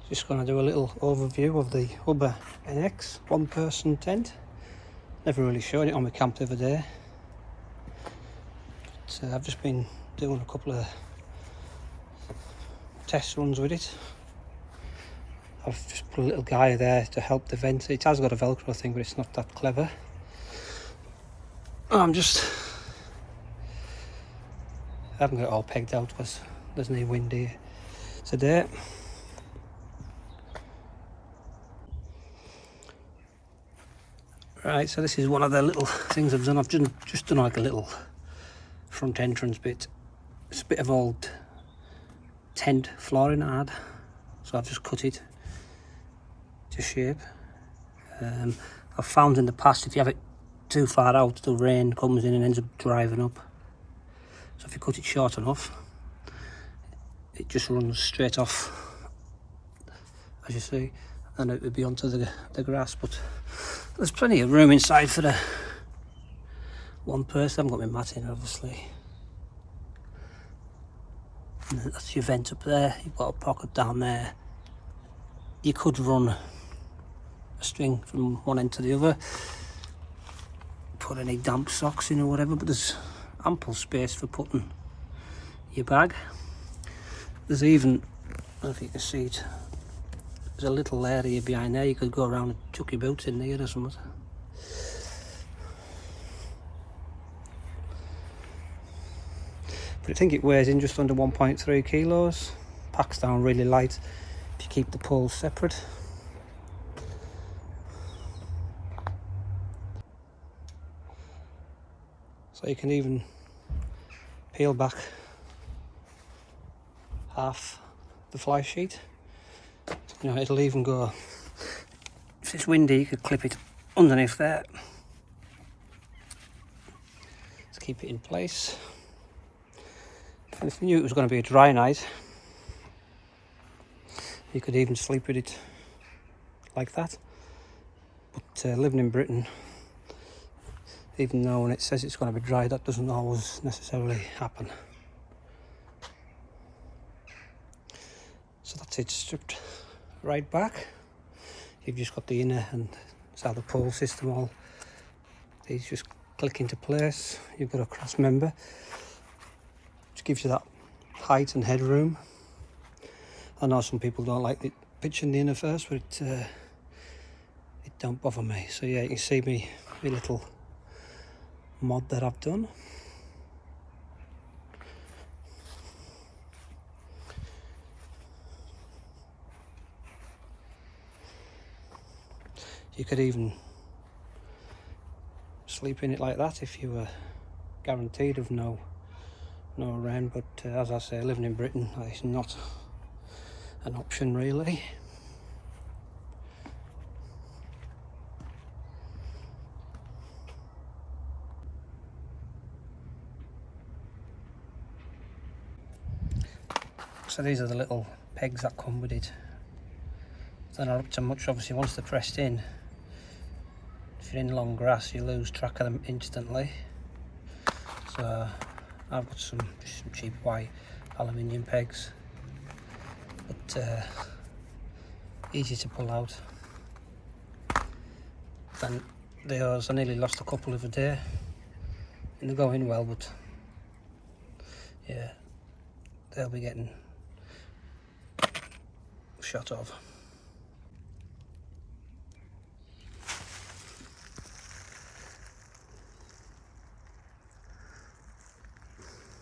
Just going to do a little overview of the Hubba NX one-person tent. Never really showed it on my camp the other day. But, I've just been doing a couple of test runs with it. I've just put a little guy there to help the vent. It has got a Velcro thing, but it's not that clever. I haven't got it all pegged out because there's no wind here today. Right, so this is one of the little things I've done. I've just done like a little front entrance bit. It's a bit of old tent flooring I had, so I've just cut it to shape. I've found in the past if you have it too far out, the rain comes in and ends up driving up. So if you cut it short enough, it just runs straight off, as you see, and it would be onto the grass. But there's plenty of room inside for the one person. I haven't got my mat in, obviously. And that's your vent up there. You've got a pocket down there. You could run a string from one end to the other, put any damp socks in or whatever, but there's ample space for putting your bag. There's even, I don't know if you can see it, there's a little area behind there. You could go around and chuck your boots in there or something. But I think it weighs in just under 1.3 kilos. Packs down really light if you keep the poles separate. So you can even peel back half the fly sheet. You know, it'll even go, if it's windy, you could clip it underneath there to keep it in place. And if you knew it was going to be a dry night, you could even sleep with it like that. But living in Britain, even though when it says it's going to be dry, that doesn't always necessarily happen. So that's it, stripped right back. You've just got the inner, and it's how the pole system, all these just click into place. You've got a cross member, which gives you that height and headroom. I know some people don't like it pitching the inner first, but it don't bother me. So yeah, you can see me little mod that I've done. You could even sleep in it like that if you were guaranteed of no rain, but as I say, living in Britain, that is not an option really. So these are the little pegs that come with it. They're not up to much, obviously. Once they're pressed in, if you're in long grass, you lose track of them instantly. So I've got some cheap white aluminium pegs, but easy to pull out. Then the others, I nearly lost a couple of a day, and they're going well, but yeah, they'll be getting shot off.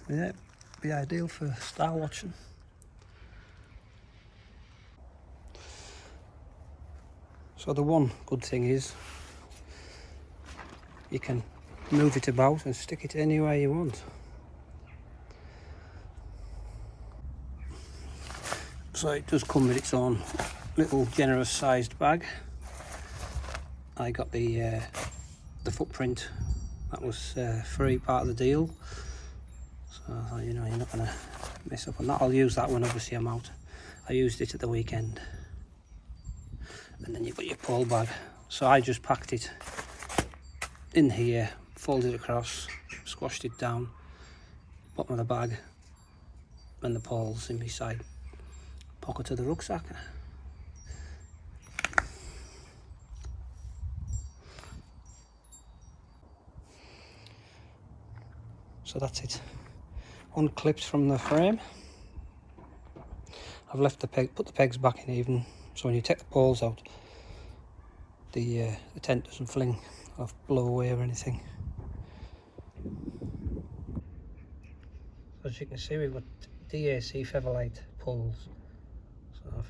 Yeah, be ideal for star watching. So the one good thing is you can move it about and stick it anywhere you want. So it does come with its own little generous sized bag. I got the footprint, that was free, part of the deal. So you know, you're not going to mess up on that. I'll use that when obviously I'm out. I used it at the weekend. And then you've got your pole bag. So I just packed it in here, folded it across, squashed it down, bottom of the bag, and the poles in my side pocket of the rucksack. So that's it, unclipped from the frame. I've left the peg, put the pegs back in even, so when you take the poles out, the tent doesn't fling or blow away or anything. As you can see, we've got DAC featherlight poles, sort of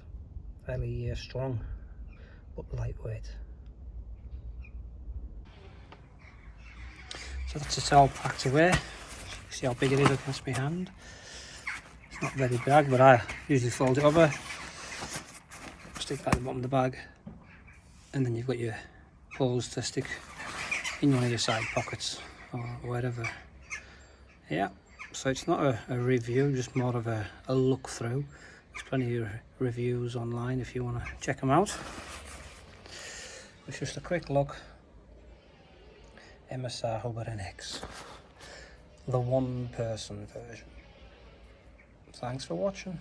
fairly strong but lightweight. So that's it all packed away. See how big it is against my hand. It's not very big, but I usually fold it over, stick that at the bottom of the bag, and then you've got your poles to stick in one of your side pockets or wherever. Yeah, so it's not a review, just more of a look through. There's plenty of reviews online if you want to check them out. It's just a quick look. MSR Hubba NX, the one person version. Thanks for watching.